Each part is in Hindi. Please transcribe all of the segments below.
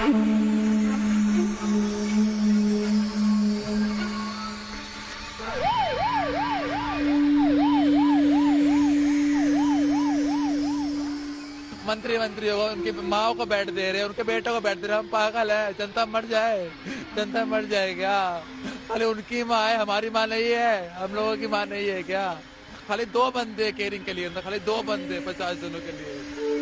मंत्री हो उनकी माओ को बैठ दे रहे, उनके बेटों को बैठ दे रहे। हम पागल है, जनता मर जाए, जनता मर जाए क्या? खाली उनकी माँ है, हमारी माँ नहीं है, हम लोगों की माँ नहीं है क्या? खाली 2 बंदे केयरिंग के लिए, खाली 2 बंदे 50 दिनों के लिए।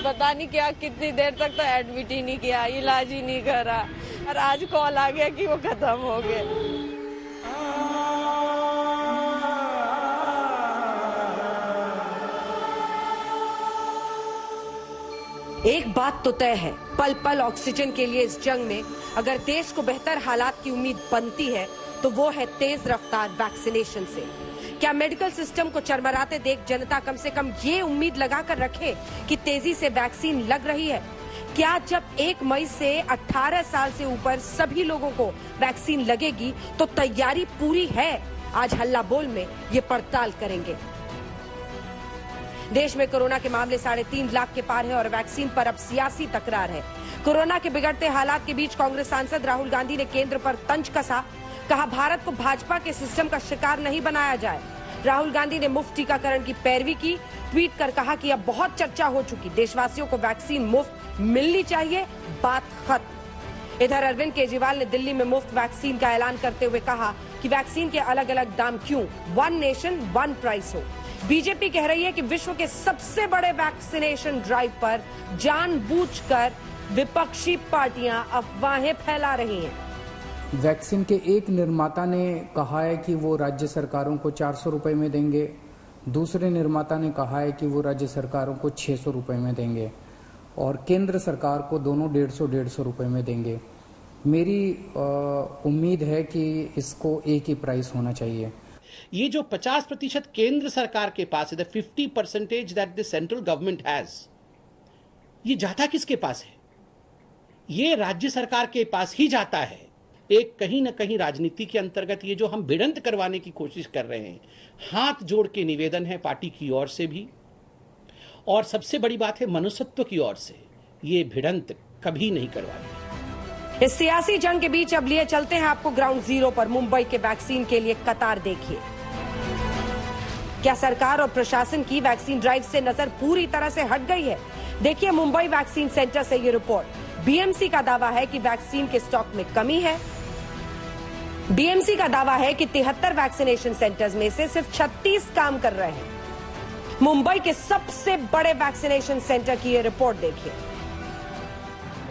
पता नहीं क्या कितनी देर तक तो एडमिट ही नहीं किया, इलाज ही नहीं करा, और आज कॉल आ गया कि वो खत्म हो गए। एक बात तो तय है, पल पल ऑक्सीजन के लिए इस जंग में अगर देश को बेहतर हालात की उम्मीद बनती है तो वो है तेज रफ्तार वैक्सीनेशन से। क्या मेडिकल सिस्टम को चरमराते देख जनता कम से कम ये उम्मीद लगाकर रखे कि तेजी से वैक्सीन लग रही है? क्या जब 1 मई से 18 साल से ऊपर सभी लोगों को वैक्सीन लगेगी तो तैयारी पूरी है? आज हल्ला बोल में ये पड़ताल करेंगे। देश में कोरोना के मामले 3.5 लाख के पार है और वैक्सीन पर अब सियासी तकरार है। कोरोना के बिगड़ते हालात के बीच कांग्रेस सांसद राहुल गांधी ने केंद्र पर तंज कसा, कहा भारत को भाजपा के सिस्टम का शिकार नहीं बनाया जाए। राहुल गांधी ने मुफ्त टीकाकरण की पैरवी की, ट्वीट कर कहा कि अब बहुत चर्चा हो चुकी, देशवासियों को वैक्सीन मुफ्त मिलनी चाहिए, बात खत्म। इधर अरविंद केजरीवाल ने दिल्ली में मुफ्त वैक्सीन का ऐलान करते हुए कहा कि वैक्सीन के अलग अलग दाम क्यों, 1 नेशन 1 प्राइस हो। बीजेपी कह रही है कि विश्व के सबसे बड़े वैक्सीनेशन ड्राइव पर जानबूझकर विपक्षी पार्टियां अफवाहें फैला रही हैं। वैक्सीन के एक निर्माता ने कहा है कि वो राज्य सरकारों को 400 रुपए में देंगे, दूसरे निर्माता ने कहा है कि वो राज्य सरकारों को 600 रुपए में देंगे और केंद्र सरकार को दोनों 150 रुपए में देंगे। मेरी उम्मीद है कि इसको एक ही प्राइस होना चाहिए। ये जो 50% केंद्र सरकार के पास है, the 50% that the central government has, ये जाता किसके पास है? ये राज्य सरकार के पास ही जाता है। एक कहीं ना कहीं राजनीति के अंतर्गत ये जो हम भिड़ंत करवाने की कोशिश कर रहे हैं, हाथ जोड़ के निवेदन है पार्टी की ओर से भी, और सबसे बड़ी बात है मनुष्यत्व की ओर से, ये भिड़ंत कभी नहीं करवानी। इस सियासी जंग के बीच अब लिए चलते हैं आपको ग्राउंड जीरो पर। मुंबई के वैक्सीन के लिए कतार देखिए। क्या सरकार और प्रशासन की वैक्सीन ड्राइव से नजर पूरी तरह से हट गई है? देखिए मुंबई वैक्सीन सेंटर से ये रिपोर्ट। बीएमसी का दावा है कि वैक्सीन के स्टॉक में कमी है। बीएमसी का दावा है कि 73 वैक्सीनेशन सेंटर्स में से सिर्फ 36 काम कर रहे हैं। मुंबई के सबसे बड़े वैक्सीनेशन सेंटर की ये रिपोर्ट देखिए।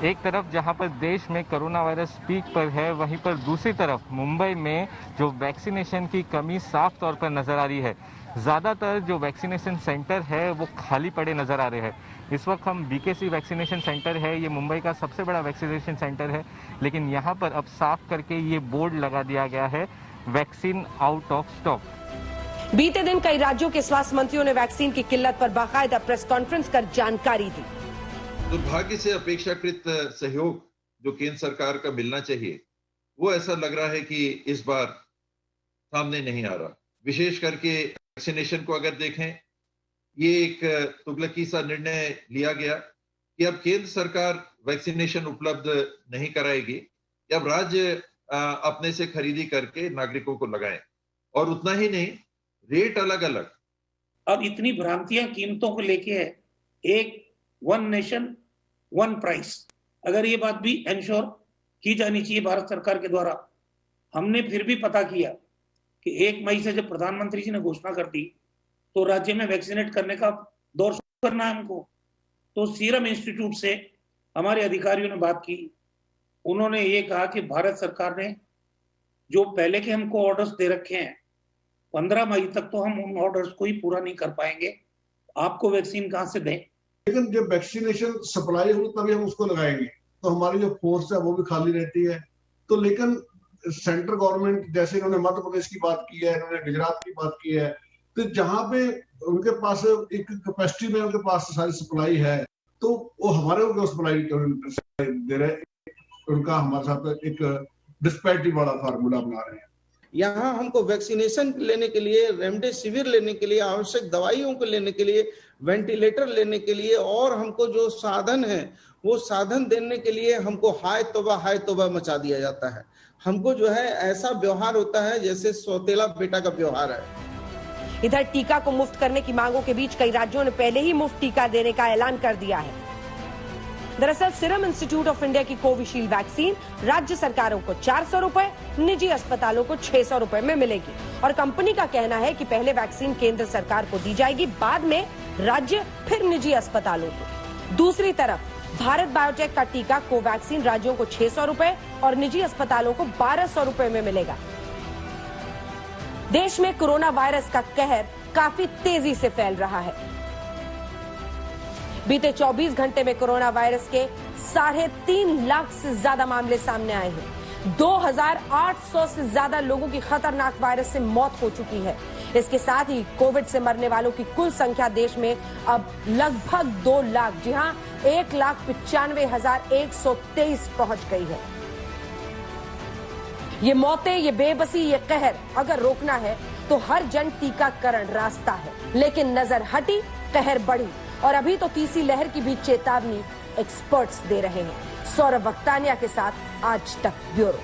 एक तरफ जहां पर देश में कोरोना वायरस पीक पर है, वहीं पर दूसरी तरफ मुंबई में जो वैक्सीनेशन की कमी साफ तौर पर नजर आ रही है। ज़्यादातर जो वैक्सीनेशन सेंटर है वो खाली पड़े नजर आ रहे हैं। इस वक्त हम बीकेसी वैक्सीनेशन सेंटर है, ये मुंबई का सबसे बड़ा वैक्सीनेशन सेंटर है, लेकिन यहाँ पर अब साफ करके ये बोर्ड लगा दिया गया है, वैक्सीन आउट ऑफ स्टॉक। बीते दिन कई राज्यों के स्वास्थ्य मंत्रियों ने वैक्सीन की किल्लत पर बाकायदा प्रेस कॉन्फ्रेंस कर जानकारी दी। दुर्भाग्य से अपेक्षाकृत सहयोग जो केंद्र सरकार का मिलना चाहिए, वो ऐसा लग रहा है कि इस बार सामने नहीं आ रहा। विशेष करके वैक्सीनेशन को अगर देखें, ये एक तुगलकी सा निर्णय लिया गया कि अब केंद्र सरकार वैक्सीनेशन उपलब्ध नहीं कराएगी, अब राज्य अपने से खरीदी करके नागरिकों को लगाएं। और उतना ही नहीं, रेट अलग अलग। अब इतनी भ्रांतियां कीमतों को लेके है, एक 1 नेशन 1 प्राइस, अगर ये बात भी इंश्योर की जानी चाहिए भारत सरकार के द्वारा। हमने फिर भी पता किया कि 1 मई से जब प्रधानमंत्री जी ने घोषणा कर दी तो राज्य में वैक्सीनेट करने का दौर शुरू करना है हमको। तो सीरम इंस्टीट्यूट से हमारे अधिकारियों ने बात की, उन्होंने ये कहा कि भारत सरकार ने जो पहले के हमको ऑर्डर्स दे रखे हैं, 15 मई तक तो हम उन ऑर्डर्स को ही पूरा नहीं कर पाएंगे, आपको वैक्सीन कहां से दें। लेकिन जब वैक्सीनेशन सप्लाई हो तभी हम उसको लगाएंगे, तो हमारी जो फोर्स है वो भी खाली रहती है। तो लेकिन सेंट्रल गवर्नमेंट, जैसे इन्होंने मध्य प्रदेश की बात की है, इन्होंने गुजरात की बात की है, तो जहां पे उनके पास एक कैपेसिटी में उनके पास सारी सप्लाई है, तो वो हमारे को सप्लाई दे रहे, उनका हमारे साथ एक डिस्पैरिटी वाला फार्मूला बना रहे हैं। यहाँ हमको वैक्सीनेशन लेने के लिए, रेमडेसिविर लेने के लिए, आवश्यक दवाइयों को लेने के लिए, वेंटिलेटर लेने के लिए और हमको जो साधन है वो साधन देने के लिए हमको हाय तौबा मचा दिया जाता है। हमको जो है ऐसा व्यवहार होता है जैसे सौतेला बेटा का व्यवहार है। इधर टीका को मुफ्त करने की मांगों के बीच कई राज्यों ने पहले ही मुफ्त टीका देने का ऐलान कर दिया है। दरअसल सीरम इंस्टीट्यूट ऑफ इंडिया की कोविशील्ड वैक्सीन राज्य सरकारों को 400 रुपए, निजी अस्पतालों को 600 रुपए में मिलेगी और कंपनी का कहना है कि पहले वैक्सीन केंद्र सरकार को दी जाएगी, बाद में राज्य, फिर निजी अस्पतालों को। दूसरी तरफ भारत बायोटेक का टीका कोवैक्सीन राज्यों को 600 रुपए और निजी अस्पतालों को 1200 रुपए में मिलेगा। देश में कोरोना वायरस का कहर काफी तेजी से फैल रहा है। बीते 24 घंटे में कोरोना वायरस के 3.5 लाख से ज्यादा मामले सामने आए हैं। 2800 से ज्यादा लोगों की खतरनाक वायरस से मौत हो चुकी है। इसके साथ ही कोविड से मरने वालों की कुल संख्या देश में अब लगभग 2 लाख, जी हां 1,95,123 पहुंच गई है। ये मौतें, ये बेबसी, ये कहर अगर रोकना है तो हर जन टीकाकरण रास्ता है। लेकिन नजर हटी, कहर बढ़ी और अभी तो तीसरी लहर की भी चेतावनी एक्सपर्ट्स दे रहे हैं। सौरभ वक्तानिया के साथ आज तक ब्यूरो।